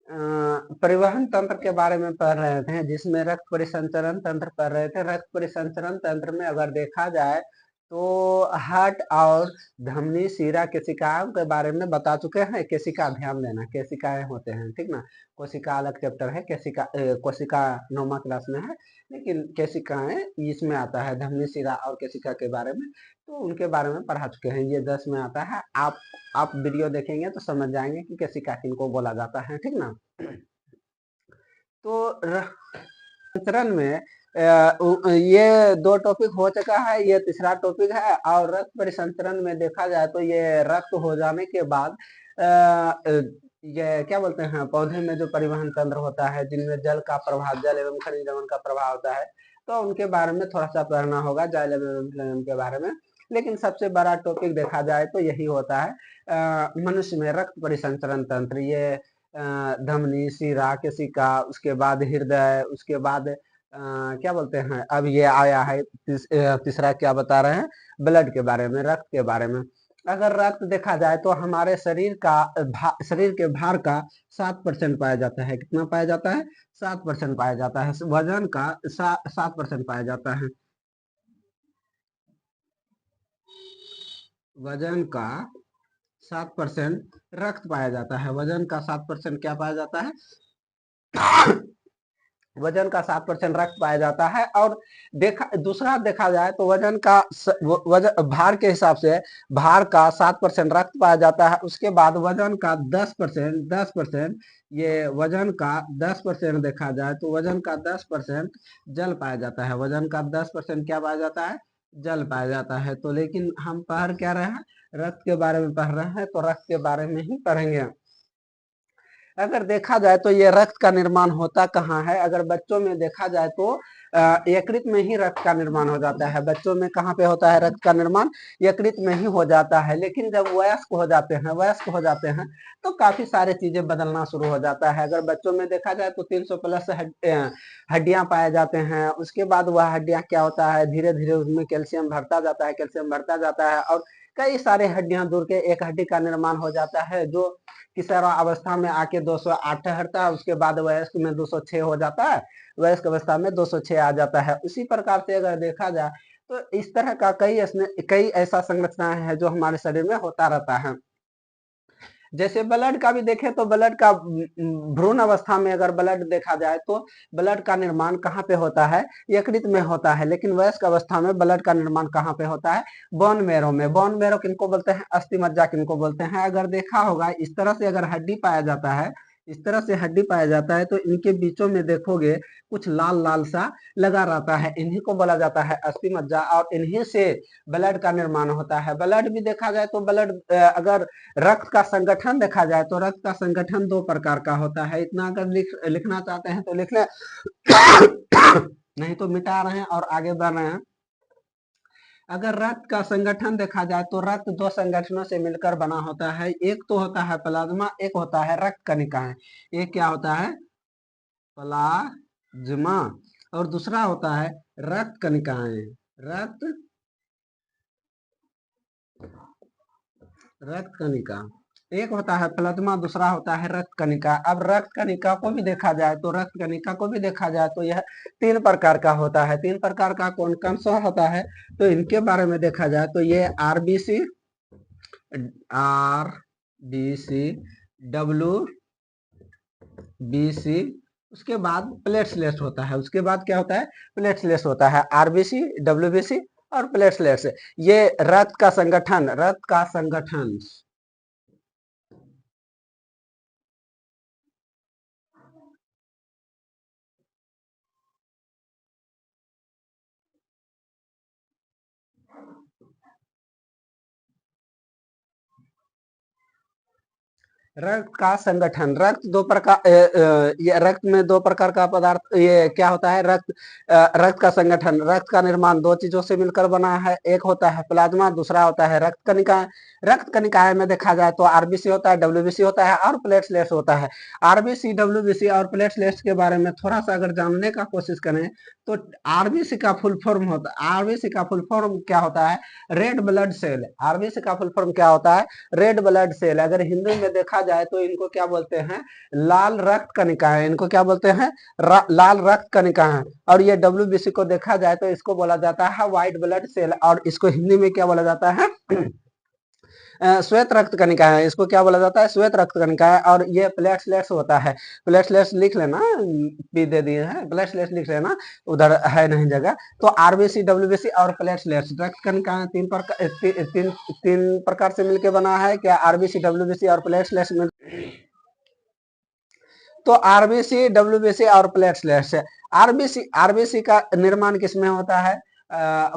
परिवहन तंत्र के बारे में पढ़ रहे थे, जिसमें रक्त परिसंचरण तंत्र पढ़ रहे थे। रक्त परिसंचरण तंत्र में अगर देखा जाए तो हार्ट और धमनी, शिरा, केशिकाओं के बारे में बता चुके हैं। केशिका ध्यान देना, केशिकाएं होते हैं, ठीक ना। कोशिका अलग चैप्टर है, कोशिका 9वीं क्लास में है, लेकिन केशिकाएं इसमें आता है। धमनी, शिरा और केशिका के बारे में तो उनके बारे में पढ़ा चुके हैं। ये 10 में आता है। आप वीडियो देखेंगे तो समझ जाएंगे कि केशिका किनको बोला जाता है, ठीक ना। तो संचरण में ये 2 टॉपिक हो चुका है, ये तीसरा टॉपिक है। और रक्त परिसंचरण में देखा जाए तो ये रक्त हो जाने के बाद ये क्या बोलते हैं, पौधे में जो परिवहन तंत्र होता है, जिनमें जल का प्रभाव, जल एवं खनिज लवण का प्रभाव होता है, तो उनके बारे में थोड़ा सा पढ़ना होगा, जल एवं लवण के बारे में। लेकिन सबसे बड़ा टॉपिक देखा जाए तो यही होता है मनुष्य में रक्त परिसंचरण तंत्र। ये धमनी, शिरा, केशिका, उसके बाद हृदय, उसके बाद क्या बोलते हैं, अब ये आया है तीसरा क्या बता रहे हैं, ब्लड के बारे में, रक्त के बारे में। अगर रक्त देखा जाए तो हमारे शरीर के भार का 7% पाया जाता है। कितना पाया जाता है? 7% पाया जाता है। वजन का 7% पाया जाता है। वजन का 7% रक्त पाया जाता है। वजन का 7% क्या पाया जाता है? वजन का 7% रक्त पाया जाता है। और दूसरा देखा जाए तो वजन का भार के हिसाब से भार का 7% रक्त पाया जाता है। उसके बाद वजन का 10% ये वजन का 10% देखा जाए तो वजन का 10% जल पाया जाता है। वजन का 10% क्या पाया जाता है? जल पाया जाता है। तो लेकिन हम पढ़ क्या रहे हैं? रक्त के बारे में पढ़ रहे हैं, तो रक्त के बारे में ही पढ़ेंगे। अगर देखा जाए तो ये रक्त का निर्माण होता कहाँ है? अगर बच्चों में देखा जाए तो यकृत में ही रक्त का निर्माण हो जाता है। बच्चों में कहाँ पे होता है रक्त का निर्माण? यकृत में ही हो जाता है। लेकिन जब वयस्क हो जाते हैं तो काफी सारे चीजें बदलना शुरू हो जाता है। अगर बच्चों में देखा जाए तो 300 प्लस हड्डियां पाए जाते हैं। उसके बाद वह हड्डियां क्या होता है, धीरे धीरे उसमें कैल्शियम भरता जाता है और कई सारे हड्डियां जुड़ के एक हड्डी का निर्माण हो जाता है, जो किशोर अवस्था में आके 208 ठहरता है। उसके बाद वयस्क में 206 हो जाता है। वयस्क अवस्था में 206 आ जाता है। उसी प्रकार से अगर देखा जाए तो इस तरह का कई ऐसा संरचनाएं हैं जो हमारे शरीर में होता रहता है। जैसे ब्लड का भी देखें तो ब्लड का भ्रूण अवस्था में अगर ब्लड देखा जाए तो ब्लड का निर्माण कहाँ पे होता है? यकृत में होता है। लेकिन वयस्क अवस्था में ब्लड का निर्माण कहाँ पे होता है? बोन मैरो में। बोन मैरो किनको बोलते हैं? अस्थि मज्जा किनको बोलते हैं? अगर देखा होगा इस तरह से अगर हड्डी पाया जाता है, इस तरह से हड्डी पाया जाता है तो इनके बीचों में देखोगे कुछ लाल लाल सा लगा रहता है। इन्हीं को बोला जाता है अस्थि मज्जा और इन्हीं से ब्लड का निर्माण होता है। ब्लड भी देखा जाए तो ब्लड अगर रक्त का संगठन देखा जाए तो रक्त का संगठन 2 प्रकार का होता है। इतना अगर लिखना चाहते हैं तो लिख ले नहीं तो मिटा रहे हैं और आगे बढ़ रहे हैं। अगर रक्त का संगठन देखा जाए तो रक्त 2 संगठनों से मिलकर बना होता है। एक तो होता है प्लाज्मा, एक होता है रक्त कणिकाएं। एक क्या होता है? प्लाज्मा। और दूसरा होता है रक्त कणिकाएं। रक्त कणिका। एक होता है प्लाज्मा, दूसरा होता है रक्त कणिका। अब रक्त कणिका को भी देखा जाए तो यह 3 प्रकार का होता है। 3 प्रकार का कौन कौन सा होता है? तो इनके बारे में देखा जाए तो ये आरबीसी, डब्ल्यू बीसी, उसके बाद प्लेटलेट्स होता है। उसके बाद क्या होता है? प्लेटलेट्स होता है। आरबीसी, डब्ल्यूबीसी और प्लेटलेट्स। ये रक्त का संगठन रक्त का संगठन। ये रक्त में 2 प्रकार का पदार्थ, ये क्या होता है? रक्त का संगठन, रक्त का निर्माण 2 चीजों से मिलकर बना है। एक होता है प्लाज्मा, दूसरा होता है रक्त कणिकाएं। रक्त कणिकाएं में देखा जाए तो आरबीसी होता है, डब्ल्यूबीसी होता है और प्लेटलेट्स होता है। आरबीसी, डब्ल्यूबीसी और प्लेटलेट्स के बारे में थोड़ा सा अगर जानने का कोशिश करें तो आरबीसी का फुल फॉर्म क्या होता है? Red blood cell. आरबीसी का फुल फॉर्म क्या होता है? Red blood cell. अगर हिंदी में देखा जाए तो इनको क्या बोलते हैं, लाल रक्त कणिका है। इनको क्या बोलते हैं, लाल रक्त कणिका है। और ये डब्ल्यूबीसी को देखा जाए तो इसको बोला जाता है व्हाइट ब्लड सेल, और इसको हिंदी में क्या बोला जाता है, श्वेत रक्त कणिका है। इसको क्या बोला जाता है, श्वेत रक्त कणिका है। और ये प्लेटलेट्स होता है, प्लेटलेट्स लिख लेना, पी दे दिए हैं, प्लेटलेट्स लिख लेना, उधर है नहीं जगह। तो आरबीसी, डब्ल्यूबीसी और प्लेटलेट्स रक्त कणिका तीन प्रकार से मिलकर बना है क्या, आरबीसी, डब्ल्यूबीसी और प्लेटलेट्स मिल। तो आरबीसी, डब्ल्यूबीसी और प्लेटलेट्स, आरबीसी आरबीसी का निर्माण किसमें होता है,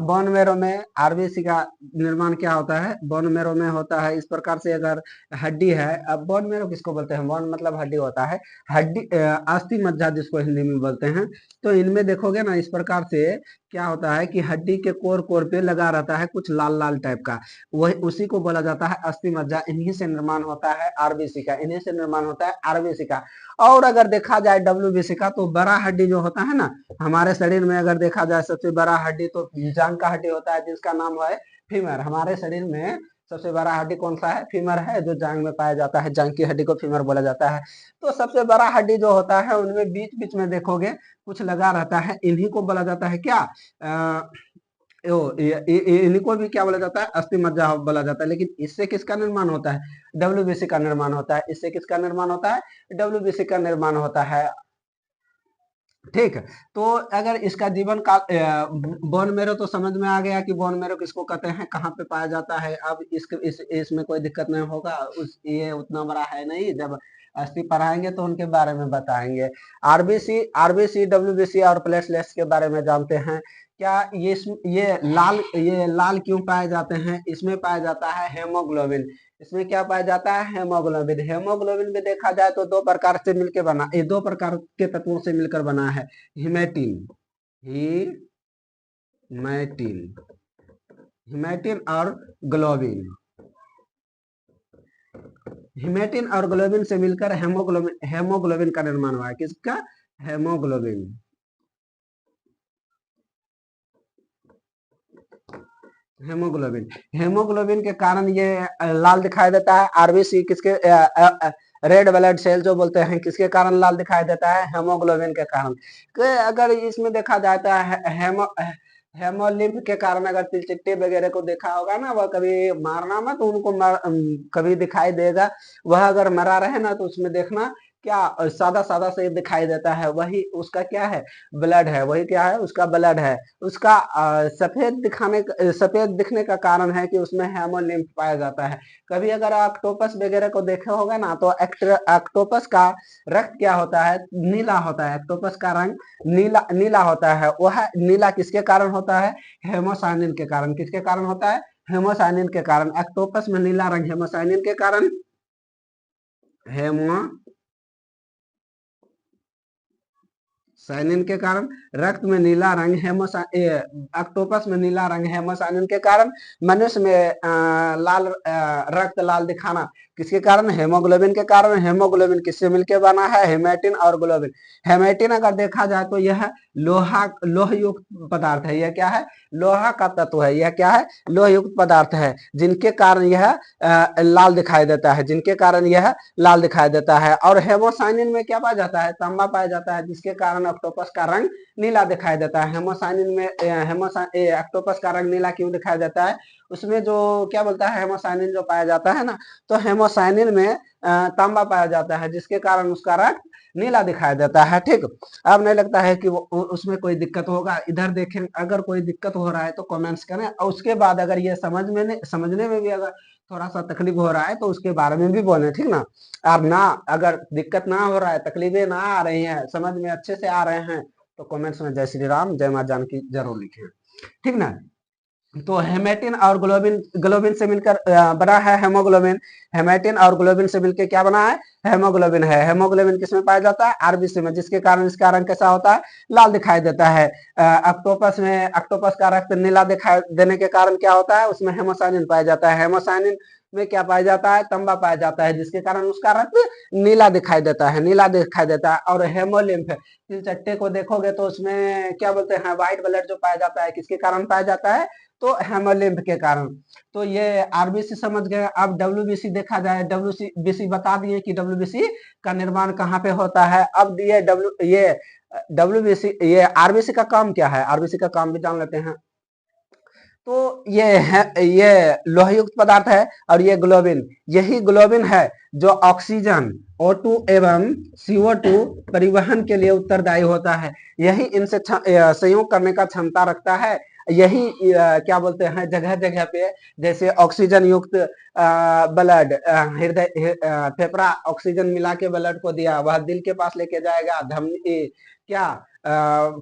बोन मेरो में। आरबीसी का निर्माण क्या होता है, बोन मेरो में होता है। इस प्रकार से अगर हड्डी है, अब बोन मेरो किसको बोलते हैं, बोन मतलब हड्डी होता है, हड्डी अस्थि मज्जा जिसको हिंदी में बोलते हैं। तो इनमें देखोगे ना, इस प्रकार से क्या होता है कि हड्डी के कोर कोर पे लगा रहता है कुछ लाल लाल टाइप का, वही उसी को बोला जाता है अस्थि मज्जा। इन्हीं से निर्माण होता है आरबीसी का, इन्हीं से निर्माण होता है आरबीसी का। और अगर देखा जाए डब्ल्यूबीसी का, तो बड़ा हड्डी जो होता है ना हमारे शरीर में, अगर देखा जाए सबसे बड़ा हड्डी तो जांग का हड्डी होता है, जिसका नाम है फीमर। हमारे शरीर में सबसे बड़ा हड्डी कौन सा है, फीमर है, जो जांग में पाया जाता है। जांग की हड्डी को फीमर बोला जाता है। तो सबसे बड़ा हड्डी जो होता है उनमें बीच बीच में देखोगे कुछ लगा रहता है, इन्हीं को बोला जाता है क्या, इन्हीं को भी क्या बोला जाता है, अस्थि मज्जा बोला जाता है। लेकिन इससे किसका निर्माण होता है, डब्ल्यूबीसी का निर्माण होता है। इससे किसका निर्माण होता है, डब्ल्यूबीसी का निर्माण होता है। ठीक, तो अगर इसका जीवन काल, बोन मेरो तो समझ में आ गया कि बोन मेरो किसको कहते हैं, कहाँ पे पाया जाता है। अब इसमें कोई दिक्कत नहीं होगा, ये उतना बड़ा है नहीं, जब अस्थि पढ़ाएंगे तो उनके बारे में बताएंगे। आरबीसी, डब्ल्यूबीसी और प्लेटलेट्स के बारे में जानते हैं क्या। ये लाल क्यों पाए जाते हैं, इसमें पाया जाता है हेमोग्लोबिन। इसमें क्या पाया जाता है, हेमोग्लोबिन। हेमोग्लोबिन में देखा जाए तो दो प्रकार से मिलकर बना, ये दो प्रकार के तत्वों से मिलकर बना है, हिमेटिन, हिमेटिन और ग्लोबिन। हिमेटिन और ग्लोबिन से मिलकर हेमोग्लोबिन का निर्माण हुआ है। किसका, हेमोग्लोबिन। हेमोग्लोबिन के कारण ये लाल दिखाई देता है। आरबीसी किसके, रेड ब्लड सेल जो बोलते हैं, किसके कारण लाल दिखाई देता है, हेमोग्लोबिन के कारण। अगर इसमें देखा जाता है हेमोलिम्फ के कारण, अगर तिलचिट्टे वगैरह को देखा होगा ना, वह कभी मारना मत उनको, कभी दिखाई देगा। वह अगर मरा रहे ना तो उसमें देखना क्या सादा सादा से दिखाई देता है, वही उसका क्या है, ब्लड है। वही क्या है, उसका ब्लड है। उसका सफेद दिखने का कारण है कि उसमें हेमोलिम्फ पाया जाता है। कभी अगर ऑक्टोपस वगैरह को देखे होगा ना, तो ऑक्टोपस का रक्त क्या होता है, नीला होता है। ऑक्टोपस का रंग नीला नीला होता है। वह नीला किसके कारण होता है, हेमोसाइनिन के कारण। किसके कारण होता है, हेमोसाइनिन के कारण। ऑक्टोपस में नीला रंग हेमोसाइनिन के कारण, साइनिन के कारण। रक्त में नीला रंग ऑक्टोपस में नीला रंग हेमोसाइनिन के कारण। मनुष्य में लाल रक्त लाल दिखाना किसके कारण, हेमोग्लोबिन के कारण। हेमोग्लोबिन किससे मिलकर बना है, हेमेटिन और ग्लोबिन। हेमेटिन अगर देखा जाए तो यह लोह युक्त पदार्थ है। यह क्या है, लोहा का तत्व है। यह क्या है, लोह युक्त पदार्थ है, जिनके कारण यह लाल दिखाई देता है, जिनके कारण यह लाल दिखाई देता है। और हेमोसाइनिन में क्या पाया जाता है, तांबा पाया जाता है, जिसके कारण ऑक्टोपस का रंग नीला दिखाई देता है। हेमोसाइनिन में ऑक्टोपस का रंग नीला क्यों दिखाई देता है, उसमें जो क्या बोलता है, हेमोसाइनिन जो पाया जाता है ना, तो हेमोसाइनिन में तांबा पाया जाता है, जिसके कारण उसका रंग नीला दिखाई देता है। ठीक, अब नहीं लगता है कि उसमें कोई दिक्कत होगा। इधर देखें, अगर कोई दिक्कत हो रहा है तो कमेंट्स करें, और उसके बाद अगर ये समझने में भी अगर थोड़ा सा तकलीफ हो रहा है तो उसके बारे में भी बोले, ठीक ना। और ना अगर दिक्कत ना हो रहा है, तकलीफें ना आ रही हैं, समझ में अच्छे से आ रहे हैं, तो कमेंट्स में जय श्री राम, जय मां जानकी जरूर लिखें, ठीक ना। तो हेमेटिन और ग्लोबिन से मिलकर बना है हेमोग्लोबिन। हेमेटिन और ग्लोबिन से मिलकर क्या बना है, हेमोग्लोबिन है। हेमोग्लोबिन किसमें पाया जाता है, आरबीसी में, जिसके कारण इसका रंग कैसा होता है, लाल दिखाई देता है। ऑक्टोपस का रक्त नीला दिखाई देने के कारण क्या होता है, उसमें हेमोसाइनिन पाया जाता है। हेमोसाइनिन में क्या पाया जाता है, तांबा पाया जाता है, जिसके कारण उसका रक्त नीला दिखाई देता है, नीला दिखाई देता है। और हेमोलिम्फ, तिलचट्टे को देखोगे तो उसमें क्या बोलते हैं, व्हाइट ब्लड जो पाया जाता है, किसके कारण पाया जाता है, तो हेमोलिम्फ के कारण। तो ये आरबीसी समझ गए। अब डब्ल्यूबीसी देखा जाए, डब्ल्यूबीसी बता दिए कि डब्ल्यूबीसी का निर्माण कहाँ पे होता है। अब ये डब्ल्यूबीसी ये आरबीसी का काम क्या है, आरबीसी का काम भी जान लेते हैं। तो ये लोह युक्त पदार्थ है और ये ग्लोबिन, यही ग्लोबिन है जो ऑक्सीजन O2 एवं CO2 परिवहन के लिए उत्तरदायी होता है। यही इनसे संयोग करने का क्षमता रखता है। यही क्या बोलते हैं, जगह जगह पे जैसे ऑक्सीजन युक्त ब्लड, हृदय फेफड़ा ऑक्सीजन मिला के ब्लड को दिया, वह दिल के पास लेके जाएगा, धमनी क्या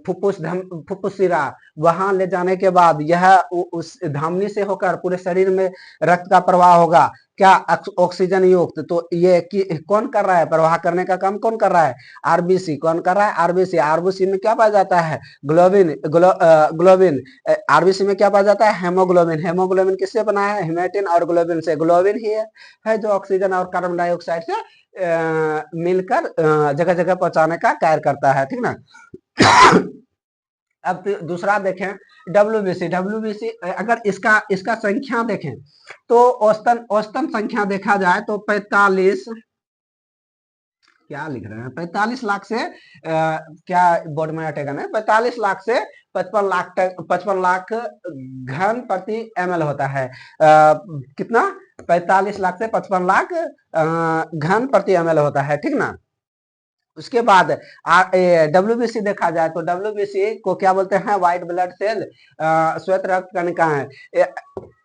फुफ्फुस सिरा, वहां ले जाने के बाद यह उस धमनी से होकर पूरे शरीर में रक्त का प्रवाह होगा, क्या ऑक्सीजन युक्त। तो ये कौन कर रहा है, प्रवाह करने का काम कौन कर रहा है, आरबीसी। कौन कर रहा है, आरबीसी। आरबीसी में क्या पाया जाता है, ग्लोबिन। आरबीसी में क्या पाया जाता है, हेमोग्लोबिन। हेमोग्लोबिन किससे बना है, हेमेटिन और ग्लोबिन से। ग्लोबिन ही है जो ऑक्सीजन और कार्बन डाइऑक्साइड से मिलकर जगह जगह पहुंचाने का कार्य करता है, ठीक ना। अब दूसरा देखें डब्ल्यूबीसी। डब्ल्यूबीसी अगर इसका संख्या देखें तो औसतन संख्या देखा जाए तो 45, क्या लिख रहे हैं, 45 लाख से क्या बोर्ड में हटेगा ना, 45 लाख से 55 लाख तक, 55 लाख घन प्रति ml होता है। कितना, 45 लाख से 55 लाख घन प्रति ml होता है, ठीक ना। उसके बाद डब्ल्यूबीसी देखा जाए तो डब्ल्यूबीसी को क्या बोलते हैं, व्हाइट ब्लड सेल, श्वेत रक्त कणिकाएं,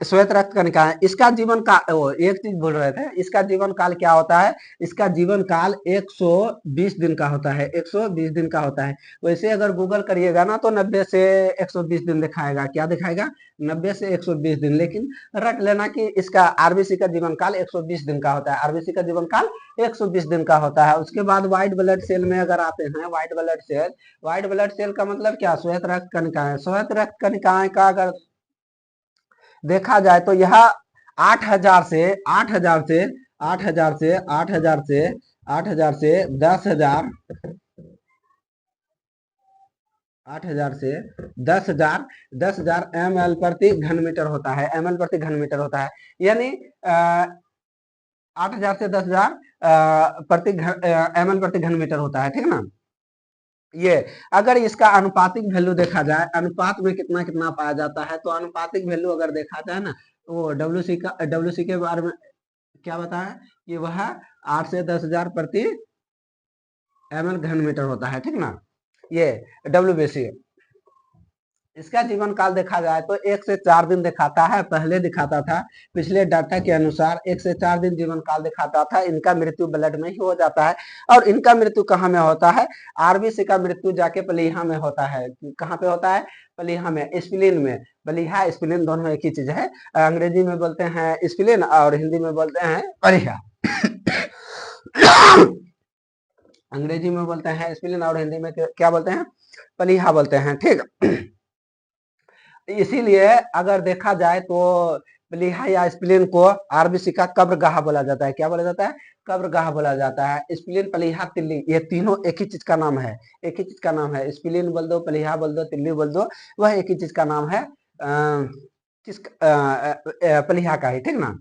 श्वेत रक्त कणिकाएं। इसका जीवन काल, एक चीज बोल रहे थे, इसका जीवन काल क्या होता है, इसका जीवन काल 120 दिन का होता है, 120 दिन का होता है। वैसे अगर गूगल करिएगा ना तो 90 से 120 दिन दिखाएगा, क्या दिखाएगा, 90 से 120 दिन। लेकिन रट लेना कि इसका आरबीसी का जीवन काल 120 दिन का होता है, आरबीसी का जीवन काल 120 दिन का होता है। उसके बाद व्हाइट ब्लड सेल में अगर आते हैं, white blood cell, white blood cell का मतलब क्या, श्वेत रक्त कणिकाएं। श्वेत रक्त कणिकाएं का अगर देखा जाए तो यह 8,000 से 8,000 से 8,000 से 8,000 से 8,000 से 10,000, 8,000 से 10,000, 10,000 ml प्रति घन मीटर होता है, ml प्रति घन मीटर होता है। यानी 8,000 से 10,000 प्रति ml प्रति घन मीटर होता है, ठीक ना। ये अगर इसका अनुपातिक वैल्यू देखा जाए, अनुपात में कितना कितना पाया जाता है, तो अनुपातिक वैल्यू अगर देखा जाए ना तो डब्ल्यूसी के बारे में क्या बताया कि वह 8 से 10,000 प्रति ml घन मीटर होता है, ठीक ना। ये डब्ल्यूबीसी। इसका जीवन काल देखा जाए तो 1 से 4 दिन दिखाता है, पहले दिखाता था, पिछले डाटा के अनुसार 1 से 4 दिन जीवन काल दिखाता था। इनका मृत्यु ब्लड में ही हो जाता है। और इनका मृत्यु कहाँ में होता है, आरबीसी का मृत्यु जाके प्लीहा में होता है। कहाँ पे होता है, प्लीहा में, स्प्लीन में। प्लीहा स्प्लीन दोनों एक ही चीज है, अंग्रेजी में बोलते हैं स्प्लीन और हिंदी में बोलते हैं प्लीहा। अंग्रेजी में बोलते हैं स्प्लीन और हिंदी में क्या बोलते हैं, प्लीहा बोलते हैं, ठीक। इसीलिए अगर देखा जाए तो प्लीहा या स्प्लीन को आरबीसी का कब्रगाह बोला जाता है, क्या बोला जाता है, कब्रगाह बोला जाता है। स्प्लीन, प्लीहा, तिल्ली, ये तीनों एक ही चीज का नाम है, एक ही चीज का नाम है। स्प्लीन बोल दो, प्लीहा बोल दो, तिल्ली बोल दो, वह एक ही चीज का नाम है, प्लीहा का ही, ठीक ना।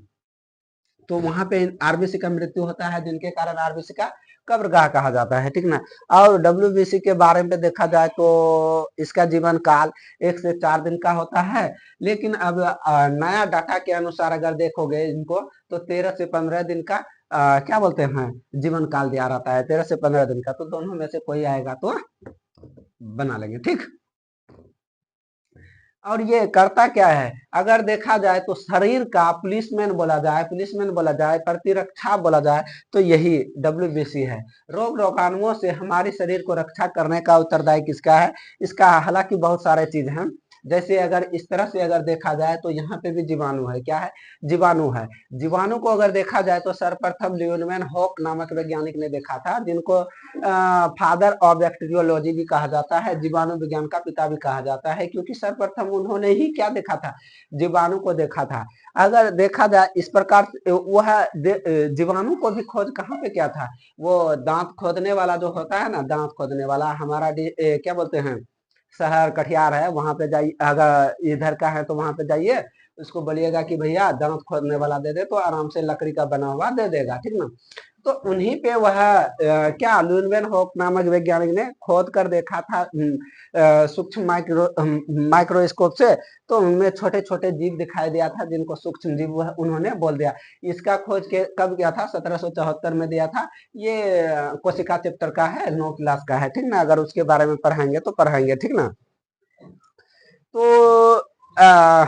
तो वहां पे आरबीसी का मृत्यु होता है, जिनके कारण आरबीसी का कब्रगाह कहा जाता है, ठीक ना। और डब्ल्यूबीसी के बारे में देखा जाए तो इसका जीवन काल 1 से 4 दिन का होता है। लेकिन अब नया डाटा के अनुसार अगर देखोगे इनको तो 13 से 15 दिन का क्या बोलते हैं, जीवन काल दिया रहता है, 13 से 15 दिन का। तो दोनों में से कोई आएगा तो बना लेंगे, ठीक। और ये करता क्या है, अगर देखा जाए तो शरीर का पुलिसमैन बोला जाए, पुलिसमैन बोला जाए, प्रतिरक्षा बोला जाए तो यही डब्ल्यूबीसी है। रोग रोगाणुओं से हमारे शरीर को रक्षा करने का उत्तरदायी किसका है, इसका हालांकि बहुत सारे चीज हैं। जैसे अगर इस तरह से अगर देखा जाए तो यहाँ पे भी जीवाणु है, क्या है, जीवाणु है। जीवाणु को अगर देखा जाए तो सर्वप्रथम ल्यूनमैन हॉक नामक वैज्ञानिक ने देखा था, जिनको फादर ऑफ बैक्टीरियोलॉजी भी कहा जाता है, जीवाणु विज्ञान का पिता भी कहा जाता है, क्योंकि सर्वप्रथम उन्होंने ही क्या देखा था, जीवाणु को देखा था। अगर देखा जाए इस प्रकार वह जीवाणु को भी खोज कहाँ पे क्या था, वो दांत खोदने वाला जो होता है ना, दांत खोदने वाला हमारा क्या बोलते हैं, शहर कटिहार है वहां पे जाइए, अगर इधर का है तो वहां पे जाइए, उसको बोलिएगा कि भैया दांत खोदने वाला दे दे, तो आराम से लकड़ी का बना हुआ दे देगा, ठीक ना। तो उन्हीं पे वह क्या लुनवेन होप नामक वैज्ञानिक ने खोद कर देखा था सूक्ष्म माइक्रोस्कोप से, तो उनमें छोटे छोटे जीव दिखाई दिया था जिनको सूक्ष्म जीव वह उन्होंने बोल दिया। इसका खोज के कब किया था? 1774 में दिया था। ये कोशिका चैप्टर का है, 9 क्लास का है, ठीक ना। अगर उसके बारे में पढ़ाएंगे तो पढ़ाएंगे, ठीक ना। तो आ,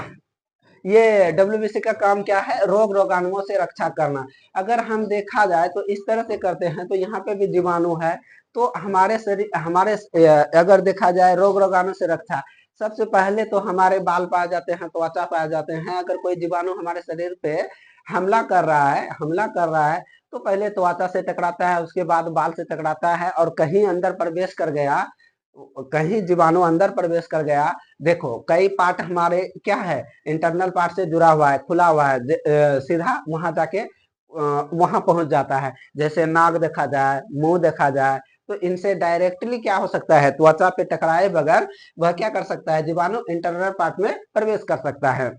ये डब्ल्यूबीसी का काम क्या है? रोग रोगाणुओं से रक्षा करना। अगर हम देखा जाए तो इस तरह से करते हैं, तो यहाँ पे भी जीवाणु है, तो हमारे शरीर हमारे अगर देखा जाए रोग रोगाणु से रक्षा, सबसे पहले तो हमारे बाल पाए जाते हैं, त्वचा पाए जाते हैं। अगर कोई जीवाणु हमारे शरीर पे हमला कर रहा है तो पहले त्वचा से टकराता है, उसके बाद बाल से टकराता है, और कहीं अंदर प्रवेश कर गया, कहीं जीवाणु अंदर प्रवेश कर गया। देखो कई पार्ट हमारे क्या है, इंटरनल पार्ट से जुड़ा हुआ है, खुला हुआ है, सीधा वहां जाके वहां पहुंच जाता है। जैसे नाक देखा जाए, मुंह देखा जाए, तो इनसे डायरेक्टली क्या हो सकता है, त्वचा पे टकराए बगैर वह क्या कर सकता है, जीवाणु इंटरनल पार्ट में प्रवेश कर सकता है।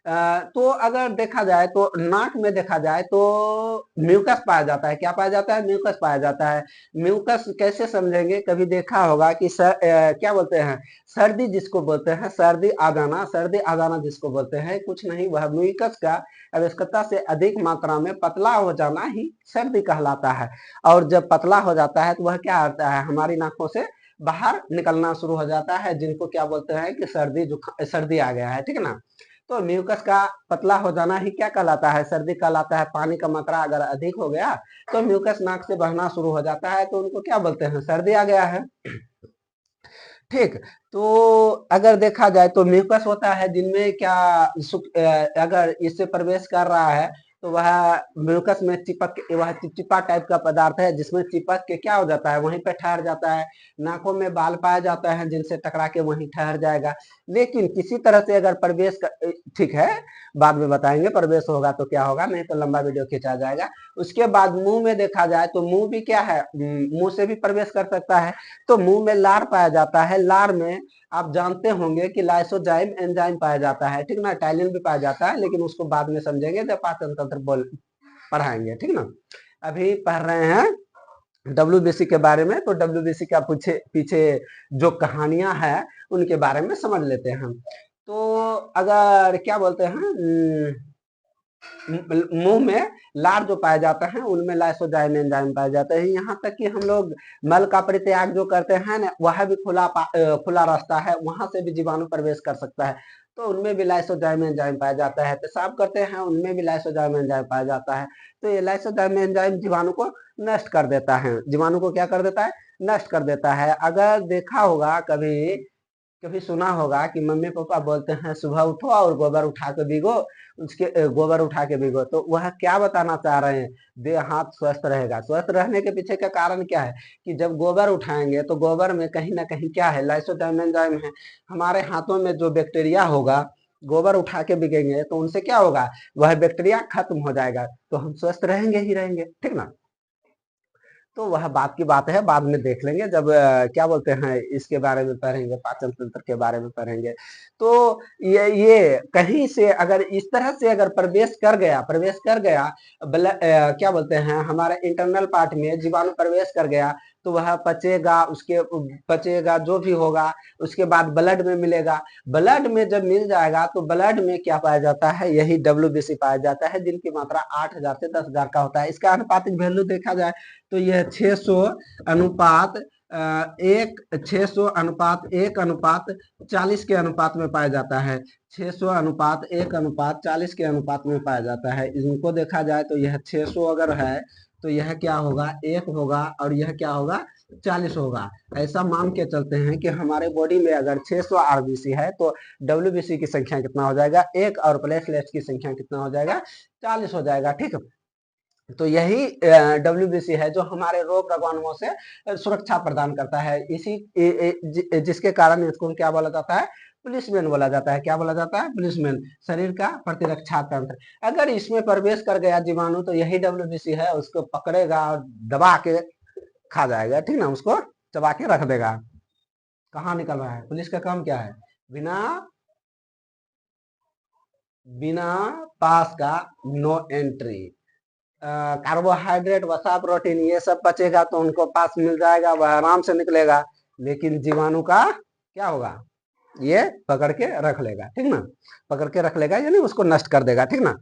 तो अगर देखा जाए तो नाक में देखा जाए तो म्यूकस पाया जाता है। क्या पाया जाता है? म्यूकस पाया जाता है। म्यूकस कैसे समझेंगे? कभी देखा होगा कि क्या बोलते हैं, सर्दी जिसको बोलते हैं, सर्दी आ जाना जिसको बोलते हैं, कुछ नहीं, वह म्यूकस का आवश्यकता से अधिक मात्रा में पतला हो जाना ही सर्दी कहलाता है। और जब पतला हो जाता है तो वह क्या आता है, हमारी नाकों से बाहर निकलना शुरू हो जाता है, जिनको क्या बोलते हैं कि सर्दी आ गया है, ठीक है ना। तो म्यूकस का पतला हो जाना ही क्या कहलाता है, सर्दी कहलाता है। पानी का मात्रा अगर अधिक हो गया तो म्यूकस नाक से बहना शुरू हो जाता है, तो उनको क्या बोलते हैं, सर्दी आ गया है, ठीक। तो अगर देखा जाए तो म्यूकस होता है जिनमें क्या अगर इससे प्रवेश कर रहा है तो वह म्यूकस में वह चिपचिपा टाइप का पदार्थ है, जिसमें चिपक के क्या हो जाता है, वहीं पे ठहर जाता है। नाकों में बाल पाया जाता है जिनसे टकरा के वहीं ठहर जाएगा। लेकिन किसी तरह से अगर ठीक है, बाद में बताएंगे प्रवेश होगा तो क्या होगा, नहीं तो लंबा वीडियो खींचा जाएगा। उसके बाद मुंह में देखा जाए तो मुंह भी क्या है, मुंह से भी प्रवेश कर सकता है। तो मुंह में लार पाया जाता है। लार में आप जानते होंगे कि लाइसोजाइम एंजाइम पाया जाता है, ठीक ना। टाइलिन भी पाया जाता है, लेकिन उसको बाद में समझेंगे जब पाचन तंत्र पढ़ाएंगे, ठीक ना। अभी पढ़ रहे हैं डब्ल्यूबीसी के बारे में, तो डब्ल्यूबीसी का पीछे पीछे जो कहानियां हैं उनके बारे में समझ लेते हैं हम। तो अगर क्या बोलते हैं, मुंह में लार जो पाए जाते हैं उनमें लाइसोजाइम एंजाइम पाए जाते हैं। यहाँ तक कि हम लोग मल का परित्याग जो करते हैं ना, वह भी खुला रास्ता है, वहां से भी जीवाणु प्रवेश कर सकता है, तो उनमें भी लाइसोजाइम एंजाइम पाया जाता है। पेशाब करते हैं, उनमें भी लाइसोजाइम एंजाइम पाया जाता है। तो ये लाइसोजाइम एंजाइम जीवाणु को नष्ट कर देता है, जीवाणु को क्या कर देता है, नष्ट कर देता है। अगर देखा होगा कभी कभी सुना होगा कि मम्मी पापा बोलते हैं सुबह उठो और गोबर उठा के भिगो, गोबर उठा के भिगो, तो वह क्या बताना चाह रहे हैं, देह हाथ स्वस्थ रहेगा। स्वस्थ रहने के पीछे का कारण क्या है कि जब गोबर उठाएंगे तो गोबर में कहीं ना कहीं क्या है, लाइसोजाइम एंजाइम है। हमारे हाथों में जो बैक्टीरिया होगा, गोबर उठा के बिगेंगे तो उनसे क्या होगा, वह बैक्टीरिया खत्म हो जाएगा, तो हम स्वस्थ रहेंगे ही रहेंगे, ठीक ना। तो वह बात की बात है, बाद में देख लेंगे जब क्या बोलते हैं इसके बारे में पढ़ेंगे, पाचन तंत्र के बारे में पढ़ेंगे। तो ये कहीं से अगर इस तरह से अगर प्रवेश कर गया क्या बोलते हैं हमारे इंटरनल पार्ट में जीवाणु प्रवेश कर गया, तो वह पचेगा जो भी होगा, उसके बाद ब्लड में मिलेगा। ब्लड में जब मिल जाएगा तो ब्लड में क्या पाया जाता है, यही डब्ल्यूबीसी पाया जाता है, जिनकी मात्रा 8,000 से 10,000 का होता है। इसका अनुपातिक वैल्यू देखा जाए तो यह 600 अनुपात एक 600 अनुपात 1:40 के अनुपात में पाया जाता है। 600 अनुपात 1:40 के अनुपात में पाया जाता है। इनको देखा जाए तो यह 600 अगर है तो यह क्या होगा, 1 होगा, और यह क्या होगा, 40 होगा। ऐसा मान के चलते हैं कि हमारे बॉडी में अगर 600 आरबीसी है तो डब्ल्यूबीसी की संख्या कितना हो जाएगा, 1, और प्लेटलेट्स की संख्या कितना हो जाएगा, 40 हो जाएगा, ठीक। तो यही डब्ल्यूबीसी है जो हमारे रोग रोगाणुओं से सुरक्षा प्रदान करता है। जिसके कारण इसको क्या बोला जाता है, पुलिसमैन बोला जाता है। क्या बोला जाता है, पुलिसमैन, शरीर का प्रतिरक्षा तंत्र। अगर इसमें प्रवेश कर गया जीवाणु तो यही डब्ल्यूबीसी है, उसको पकड़ेगा और दबा के खा जाएगा, ठीक ना, उसको चबा के रख देगा। कहाँ निकल रहा है? पुलिस का काम क्या है? बिना बिना पास का नो एंट्री। कार्बोहाइड्रेट, वसा, प्रोटीन ये सब बचेगा तो उनको पास मिल जाएगा, वह आराम से निकलेगा। लेकिन जीवाणु का क्या होगा? ये पकड़ के रख लेगा, ठीक ना, पकड़ के रख लेगा यानी उसको नष्ट कर देगा, ठीक ना।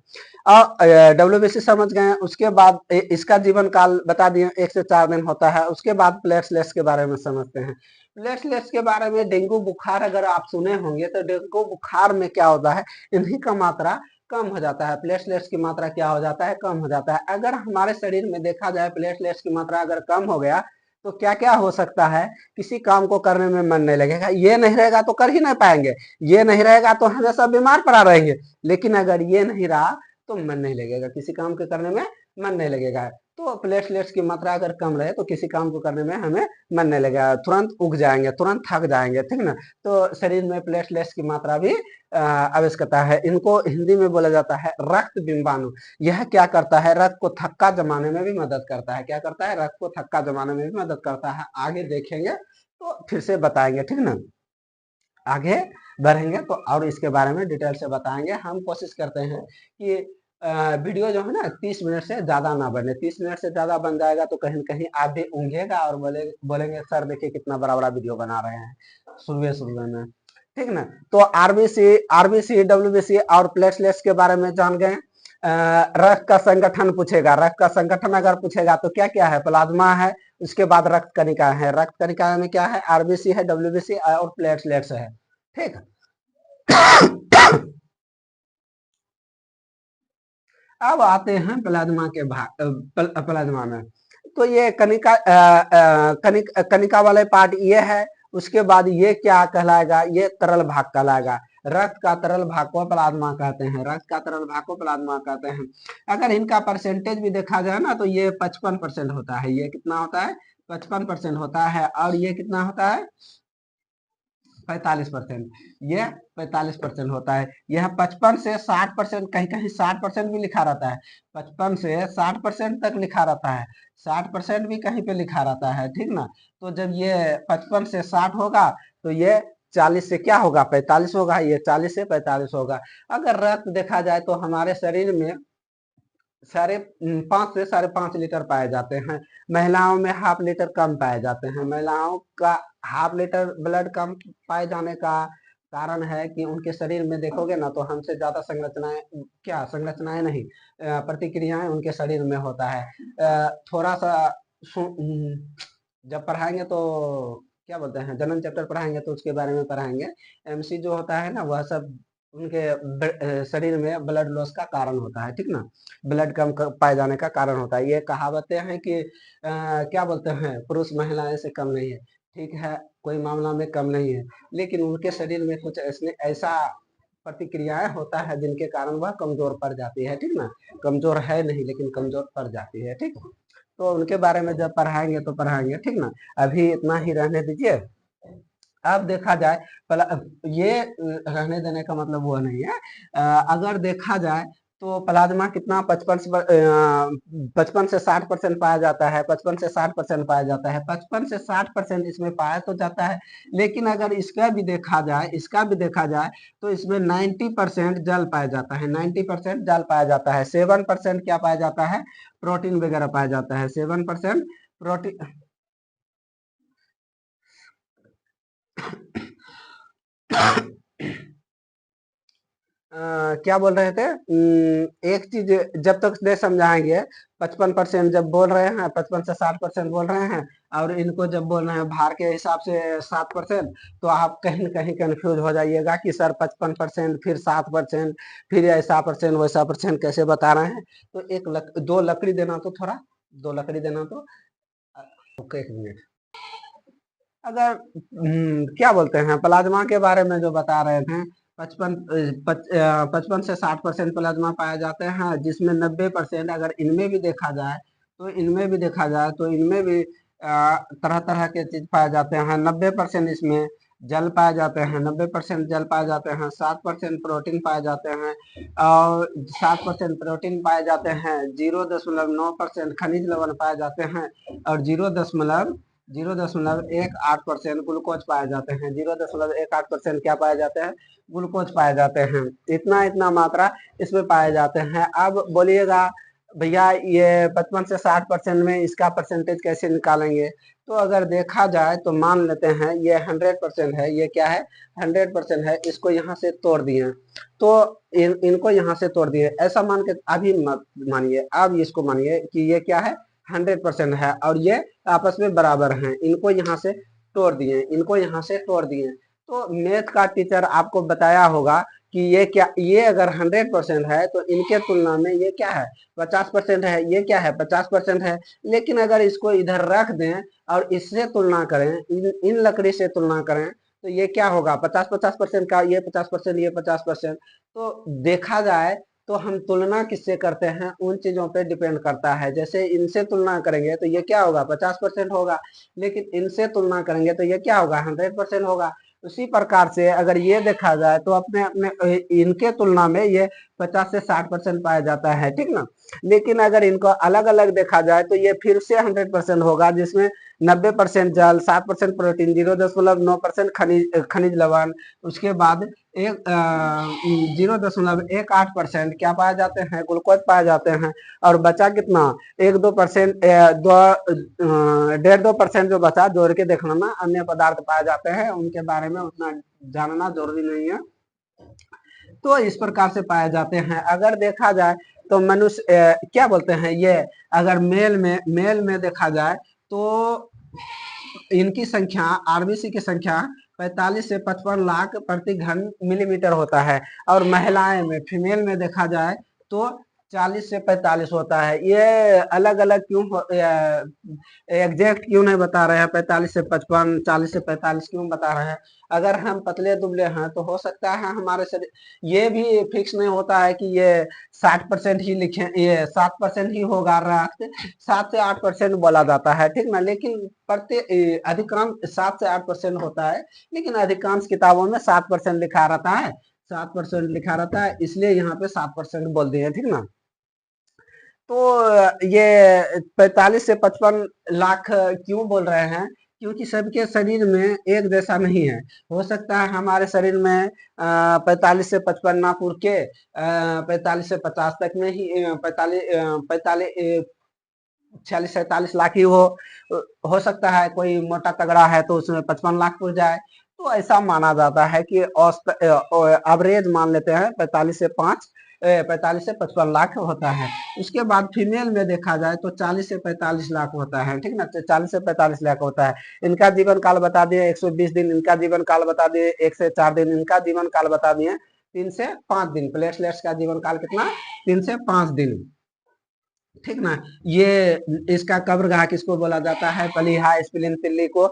और डब्ल्यूबीसी समझ गए। उसके बाद इसका जीवन काल बता दिए 1 से 4 दिन होता है। उसके बाद प्लेटलेट्स के बारे में समझते हैं। प्लेटलेट्स के बारे में, डेंगू बुखार अगर आप सुने होंगे तो डेंगू बुखार में क्या होता है, इन्हीं का मात्रा कम हो जाता है, प्लेटलेट्स की मात्रा क्या हो जाता है, कम हो जाता है। अगर हमारे शरीर में देखा जाए प्लेटलेट्स की मात्रा अगर कम हो गया तो क्या क्या हो सकता है, किसी काम को करने में मन नहीं लगेगा, ये नहीं रहेगा तो कर ही नहीं पाएंगे, ये नहीं रहेगा तो हमेशा बीमार पड़ा रहेंगे। लेकिन अगर ये नहीं रहा तो मन नहीं लगेगा, किसी काम के करने में मन नहीं लगेगा। तो प्लेटलेट्स की मात्रा अगर कम रहे तो किसी काम को करने में हमें मन नहीं लगेगा, तुरंत उग जाएंगे, तुरंत थक जाएंगे, ठीक ना। तो शरीर में प्लेटलेट्स की मात्रा भी आवश्यकता है। इनको हिंदी में बोला जाता है रक्त बिंबाणु। यह क्या करता है, रक्त को थक्का जमाने में भी मदद करता है। क्या करता है? रक्त को थक्का जमाने में भी मदद करता है। आगे देखेंगे तो फिर से बताएंगे, ठीक ना। आगे बढ़ेंगे तो और इसके बारे में डिटेल से बताएंगे। हम कोशिश करते हैं कि वीडियो जो है ना 30 मिनट से ज्यादा ना बने। 30 मिनट से ज्यादा बन जाएगा तो कहीं न कहीं आप भी ऊँघिएगा और बोलेंगे सर देखिए कितना बड़ा-बड़ा वीडियो बना रहे हैं शुरुए-शुरुए में, ठीक ना। तो आरबीसी, डब्ल्यूबीसी और प्लेटलेट्स के बारे में जान गए। रक्त का संगठन पूछेगा, रक्त का संगठन अगर पूछेगा तो क्या-क्या है? प्लाज्मा है, उसके बाद रक्त कणिका है। रक्त कणिका में क्या है? आरबीसी है, डब्ल्यूबीसी और प्लेटलेट्स है, ठीक। अब आते हैं प्लाज्मा के भाग, प्लाज्मा में। तो ये कनिका वाले पार्ट ये है। उसके बाद ये क्या कहलाएगा? ये तरल भाग कहलाएगा। रक्त का तरल भाग को प्लाज्मा कहते हैं, रक्त का तरल भाग को प्लाज्मा कहते हैं। अगर इनका परसेंटेज भी देखा जाए ना तो ये 55% होता है। ये कितना होता है? 55% होता है। और ये कितना होता है? 45%। ये 45% होता है। यह 55 से 60%, कहीं कहीं 60% भी लिखा रहता है। 55 से 60% तक लिखा रहता है, 60% भी कहीं पे लिखा रहता है, ठीक ना। तो जब ये 55 से 60 होगा तो ये 40 से क्या होगा? 45 होगा। ये 40 से 45 होगा। अगर रक्त देखा जाए तो हमारे शरीर में साढ़े 5 से 5.5 लीटर पाए जाते हैं। महिलाओं में हाफ लीटर कम पाए जाते हैं। महिलाओं का हाफ लीटर ब्लड कम पाए जाने का कारण है कि उनके शरीर में देखोगे ना तो हमसे ज्यादा संरचनाएं, क्या संरचनाएं नहीं, प्रतिक्रियाएं उनके शरीर में होता है। थोड़ा सा जब पढ़ाएंगे तो क्या बोलते हैं, जनन चैप्टर पढ़ाएंगे तो उसके बारे में पढ़ाएंगे। एमसी जो होता है ना वह सब उनके शरीर में ब्लड लॉस का कारण होता है, ठीक ना। ब्लड कम पाए जाने का कारण होता है। ये कहावतें हैं कि क्या बोलते हैं, पुरुष महिलाएं से कम नहीं है, ठीक है, कोई मामला में कम नहीं है, लेकिन उनके शरीर में कुछ ऐसा प्रतिक्रियाएं होता है जिनके कारण वह कमजोर पड़ जाती है, ठीक ना। कमजोर है नहीं लेकिन कमजोर पड़ जाती है, ठीक। तो उनके बारे में जब पढ़ाएंगे तो पढ़ाएंगे, ठीक ना। अभी इतना ही रहने दीजिए। अब देखा जाए ये रहने देने का मतलब वो नहीं है। अगर देखा जाए तो प्लाज्मा कितना 55 से 60% पाया जाता है, 55 से 60% पाया जाता है, 55 से 60% इसमें पाया तो जाता है। लेकिन अगर इसका भी देखा जाए तो इसमें 90% जल पाया जाता है, 90% जल पाया जाता है। 7% क्या पाया जाता है? प्रोटीन वगैरह पाया जाता है। 7% प्रोटीन। क्या बोल रहे थे? एक चीज जब तक नहीं समझाएंगे, 55% जब बोल रहे हैं, 55 से 60% बोल रहे हैं, और इनको जब बोल रहे हैं भार के हिसाब से 7%, तो आप कहीं न कहीं कंफ्यूज हो जाइएगा कि सर 55% फिर 7%, फिर ऐसा परसेंट वैसा परसेंट कैसे बता रहे हैं। तो दो लकड़ी देना तो थोड़ा, दो लकड़ी देना तो ओके, 1 मिनट। अगर क्या बोलते हैं प्लाज्मा के बारे में जो बता रहे थे, 55 से 60% प्लाज्मा पाए जाते हैं, जिसमें 90%, अगर इनमें भी देखा जाए तो इनमें भी तरह तरह के चीज पाए जाते हैं। 90% इसमें जल पाए जाते हैं, 90% जल पाए जाते हैं। 7% प्रोटीन पाए जाते हैं, और 7% प्रोटीन पाए जाते हैं। 0.9% खनिज लवण पाए जाते हैं, और 0. 0.18% ग्लूकोज पाए जाते हैं। 0.18% क्या पाए जाते हैं? ग्लूकोज पाए जाते हैं। इतना इतना मात्रा इसमें पाए जाते हैं। अब बोलिएगा भैया ये 55 से 60% में इसका परसेंटेज कैसे निकालेंगे? तो अगर देखा जाए तो मान लेते हैं ये 100% है। ये क्या है? 100% है। इसको यहाँ से तोड़ दिए, तो इनको यहाँ से तोड़ दिए, ऐसा मान के अभी मत मानिए, अब इसको मानिए कि ये क्या है? 100% है और ये आपस में बराबर हैं। इनको यहाँ से तोड़ दिए, इनको यहाँ से तोड़ दिए। तो मैथ का टीचर आपको बताया होगा कि ये क्या, ये अगर 100% है तो इनके तुलना में ये क्या है? 50% है। ये क्या है? 50% है। लेकिन अगर इसको इधर रख दें और इससे तुलना करें, इन लकड़ी से तुलना करें, तो ये क्या होगा? 50-50% का, ये 50%, ये 50%। तो देखा जाए तो हम तुलना किससे करते हैं? उन चीजों पे डिपेंड करता है। जैसे इनसे तुलना करेंगे तो ये क्या होगा? 50% होगा। लेकिन इनसे तुलना करेंगे तो ये क्या होगा? 100% होगा। उसी प्रकार से अगर ये देखा जाए तो अपने अपने इनके तुलना में ये 50 से 60% पाया जाता है, ठीक ना। लेकिन अगर इनको अलग अलग देखा जाए तो ये फिर से 100% होगा, जिसमें 90% जल, 7% प्रोटीन, 0.9% खनिज खनिज लवण, उसके बाद 0.18% क्या पाए जाते हैं? ग्लूकोज पाए जाते हैं। और बचा कितना? 1-2%, 1.5-2% जो बचा जोड़ के देखना ना, अन्य पदार्थ पाए जाते हैं, उनके बारे में उतना जानना जरूरी नहीं है। तो इस प्रकार से पाए जाते हैं। अगर देखा जाए तो मनुष्य क्या बोलते हैं, ये अगर मेल में देखा जाए तो इनकी संख्या, आरबीसी की संख्या 45 से 55 लाख प्रति घन मिलीमीटर होता है। और महिलाएं में, फीमेल में देखा जाए तो 40 से 45 होता है। ये अलग अलग क्यों एग्जैक्ट क्यों नहीं बता रहे हैं? 45 से 55, 40 से 45 क्यों बता रहे हैं? अगर हम पतले दुबले हैं तो हो सकता है हमारे शरीर, ये भी फिक्स नहीं होता है कि ये 60% ही लिखे, ये 7% ही होगा रक्त, 7 से 8% बोला जाता है, ठीक ना। लेकिन प्रत्येक अधिकांश 7 से 8% होता है। लेकिन अधिकांश किताबों में 7% लिखा रहता है, 7% लिखा रहता है, इसलिए यहाँ पे 7% बोल दिए, ठीक ना। तो ये 45 से 55 लाख क्यों बोल रहे हैं? क्योंकि सबके शरीर में एक जैसा नहीं है। हो सकता है हमारे शरीर में 45 से 55 ना पूर के 45 से 50 तक में ही 45 46-47 लाख ही हो सकता है कोई मोटा तगड़ा है तो उसमें 55 लाख पुर जाए। तो ऐसा माना जाता है कि औसत एवरेज मान लेते हैं 45 से 55 लाख होता है। उसके बाद फीमेल में देखा जाए तो 40 से 45 लाख होता है, ठीक ना। 40 से 45 लाख होता है। इनका जीवन काल बता दिए 120 दिन, इनका जीवन काल बता दिए 1 से 4 दिन, इनका जीवन काल बता दिए 3 से 5 दिन। प्लेटलेट्स का जीवन काल कितना? 3 से 5 दिन, ठीक ना। ये इसका कब्रगाह किसको बोला जाता है? प्लीहा, स्प्लीन, तिल्ली को।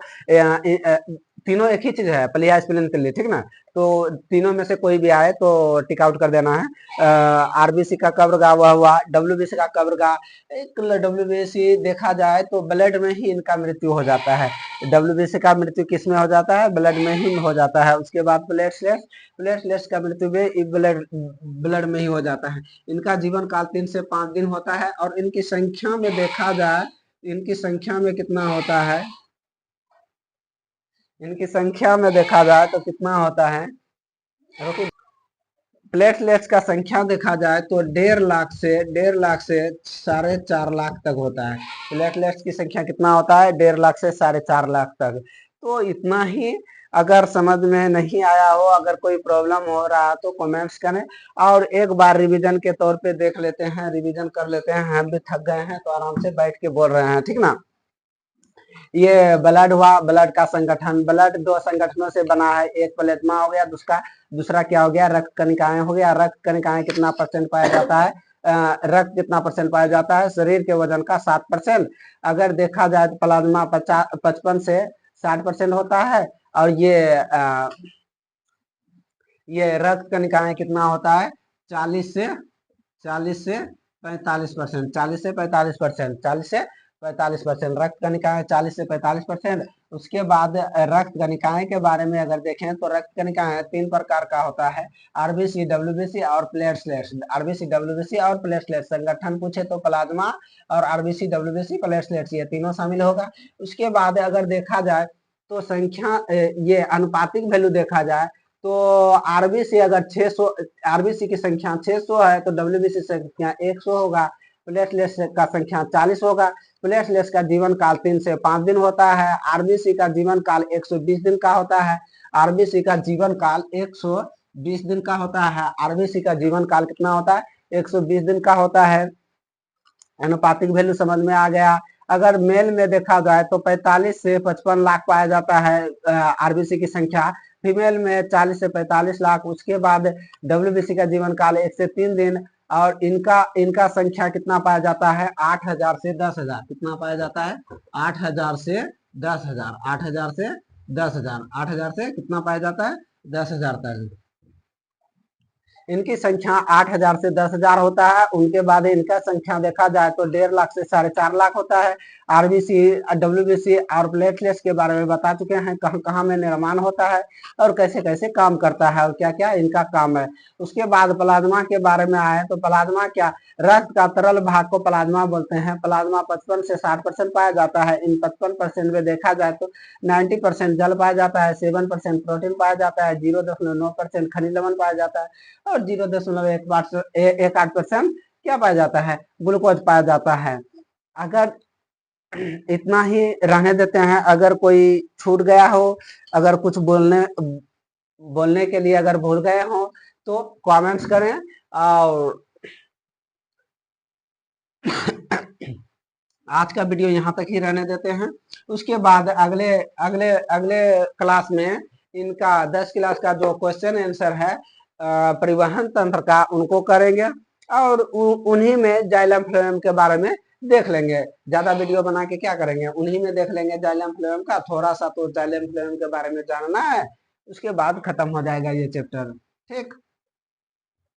तीनों एक ही चीज है, प्लीहा, स्प्लीन, तिल्ली, ठीक ना। तो तीनों में से कोई भी आए तो टिक आउट कर देना है। आरबीसी का कब्रगाह वह हुआ। डब्ल्यूबीसी का कब्रगाह, एक डब्ल्यूबीसी देखा जाए तो ब्लड में ही इनका मृत्यु हो जाता है। डब्ल्यूबीसी का मृत्यु किस में हो जाता है? ब्लड में ही हो जाता है। उसके बाद प्लेटलेट्स का मृत्यु भी ब्लड में ही हो जाता है। इनका जीवन काल 3 से 5 दिन होता है। और इनकी संख्या में देखा जाए, इनकी संख्या में कितना होता है? इनकी संख्या में देखा जाए तो कितना होता है? प्लेटलेट्स का संख्या देखा जाए तो 1.5 लाख से 4.5 लाख तक होता है। प्लेटलेट्स की संख्या कितना होता है? 1.5 लाख से 4.5 लाख तक। तो इतना ही। अगर समझ में नहीं आया हो, अगर कोई प्रॉब्लम हो रहा तो कमेंट्स करें। और एक बार रिवीजन के तौर पे देख लेते हैं, रिवीजन कर लेते हैं। हम भी थक गए हैं तो आराम से बैठ के बोल रहे हैं, ठीक ना। ये ब्लड हुआ, ब्लड का संगठन। ब्लड 2 संगठनों से बना है, एक प्लेज्मा हो गया, दूसरा क्या हो गया? रक्त कणिकाएं हो गया। रक्त कणिकाएं कितना परसेंट पाया जाता है? रक्त कितना परसेंट पाया जाता है? शरीर के वजन का 7%। अगर देखा जाए तो प्लाज्मा 55 से 60% होता है। और ये रक्त कणिकाएं कितना होता है? 40 से 45%, 40 से 45%, 40 से 45% रक्त कणिकाएं 40 से 45%। उसके बाद रक्त कणिकाएं के बारे में अगर देखें तो रक्त कणिकाएं 3 प्रकार का होता है, आरबीसी, डब्ल्यूबीसी और प्लेटलेट्स। आरबीसी, डब्ल्यूबीसी और प्लेटलेट्स। संगठन पूछे तो प्लाज्मा और आरबीसी, डब्ल्यूबीसी, प्लेटलेट्स ये तीनों शामिल होगा। उसके बाद अगर देखा जाए तो संख्या ये अनुपातिक वैल्यू देखा जाए तो आरबीसी अगर 600, आरबीसी की संख्या 600 है तो डब्ल्यूबीसी संख्या 100 होगा। प्लेटलेट्स का संख्या 40 होगा। प्लेटलेट्स का जीवन काल 3 से 5 दिन होता है। आरबीसी का जीवन काल 120 दिन का होता है। आरबीसी का जीवन काल 120 दिन का होता है। आरबीसी का जीवन काल कितना होता है? 120 दिन का होता है। अनुपातिक वैल्यू समझ में आ गया। अगर मेल में देखा जाए तो 45 से 55 लाख पाया जाता है आरबीसी की संख्या। फीमेल में 40 से 45 लाख। उसके बाद डब्ल्यूबीसी का जीवन काल 1 से 3 दिन और इनका संख्या कितना पाया जाता है? 8000 से 10000। कितना पाया जाता है? 8000 से 10000। 8000 से 10000। 8000 से कितना पाया जाता है? 10000 तक। इनकी संख्या 8000 से 10000 होता है। उनके बाद इनका संख्या देखा जाए तो 1.5 लाख से 4.5 लाख होता है। आरबीसी, डब्ल्यूबीसी और प्लेटलेट्स के बारे में बता चुके हैं, कहाँ कहाँ में निर्माण होता है और कैसे कैसे काम करता है और क्या क्या इनका काम है। उसके बाद प्लाज्मा के बारे में आए तो प्लाज्मा क्या? रक्त का तरल भाग को प्लाज्मा बोलते हैं। प्लाज्मा 55 से 60% पाया जाता है। इन 55% में देखा जाए तो 90% जल पाया जाता है, 7% प्रोटीन पाया जाता है, 0.9% खनिज लवण पाया जाता है और 0.18% क्या पाया जाता है? ग्लूकोज पाया जाता है। अगर इतना ही रहने देते हैं। अगर कोई छूट गया हो, अगर कुछ बोलने के लिए अगर भूल गए हो तो कमेंट्स करें। और आज का वीडियो यहाँ तक ही रहने देते हैं। उसके बाद अगले अगले अगले क्लास में इनका 10 क्लास का जो क्वेश्चन आंसर है परिवहन तंत्र का उनको करेंगे और उन्हीं में जाइलम फ्लोएम के बारे में देख लेंगे। ज्यादा वीडियो बना के क्या करेंगे, उन्हीं में देख लेंगे जाइलम फ्लोएम का। थोड़ा सा तो जाइलम फ्लोएम के बारे में जानना है, उसके बाद खत्म हो जाएगा ये चैप्टर। ठीक।